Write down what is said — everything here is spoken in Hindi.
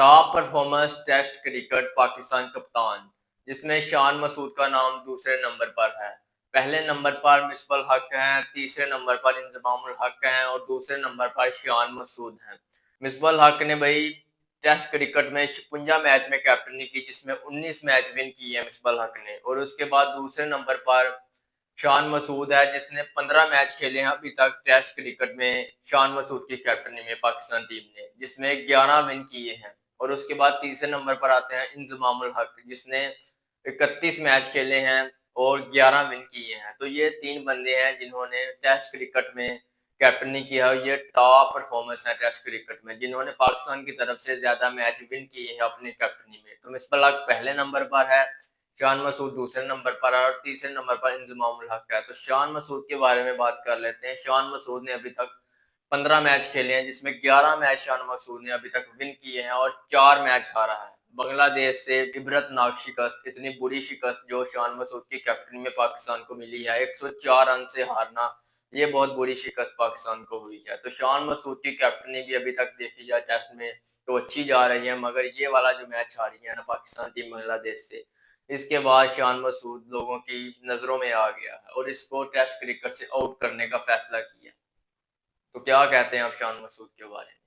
Top performance test cricket Pakistan कप्तान, जिसमें शान मसूद का नाम दूसरे नंबर पर है। पहले नंबर पर मिसबाह हक हैं, तीसरे नंबर पर इंजमामुल हक हैं और दूसरे नंबर पर शान मसूद हैं। मिसबाह हक ने भाई टेस्ट क्रिकेट में 56 मैच में कैप्टनी की, जिसमें 19 मैच विन किए हैं मिसबाह हक ने। और उसके बाद दूसरे नंबर पर शान मसूद है, जिसने 15 मैच खेले हैं अभी तक टेस्ट क्रिकेट में शान मसूद की कैप्टनी में पाकिस्तान टीम ने, जिसमें 11 विन किए हैं। और उसके बाद तीसरे नंबर पर आते हैं इंजमामुल हक, जिसने 31 मैच खेले हैं और 11 विन किए हैं। तो ये 3 बंदे हैं जिन्होंने टेस्ट क्रिकेट में कैप्टनी किया है। ये टॉप परफॉर्मेंस है टेस्ट क्रिकेट में, जिन्होंने पाकिस्तान की तरफ से ज्यादा मैच विन किए हैं अपनी कैप्टनी में। तो मिसबाह हक पहले नंबर पर है, शान मसूद दूसरे नंबर पर है और तीसरे नंबर पर इंजमामुल हक है। तो शान मसूद के बारे में बात कर लेते हैं। शान मसूद ने अभी तक 15 मैच खेले हैं, जिसमें 11 मैच शान मसूद ने अभी तक विन किए हैं और 4 मैच हारा है। बांग्लादेश से इबरतनाक शिकस्त, इतनी बुरी शिकस्त जो शान मसूद की कैप्टनी में पाकिस्तान को मिली है, 104 रन से हारना, ये बहुत बुरी शिकस्त पाकिस्तान को हुई है। तो शान मसूद की कैप्टनी भी अभी तक देखी जाए टेस्ट में तो अच्छी जा रही है, मगर ये वाला जो मैच हारी है ना पाकिस्तान टीम बांग्लादेश से, इसके बाद शान मसूद लोगों की नजरों में आ गया है और इसको टेस्ट क्रिकेट से आउट करने का फैसला किया। तो क्या कहते हैं आप शान मसूद के बारे में?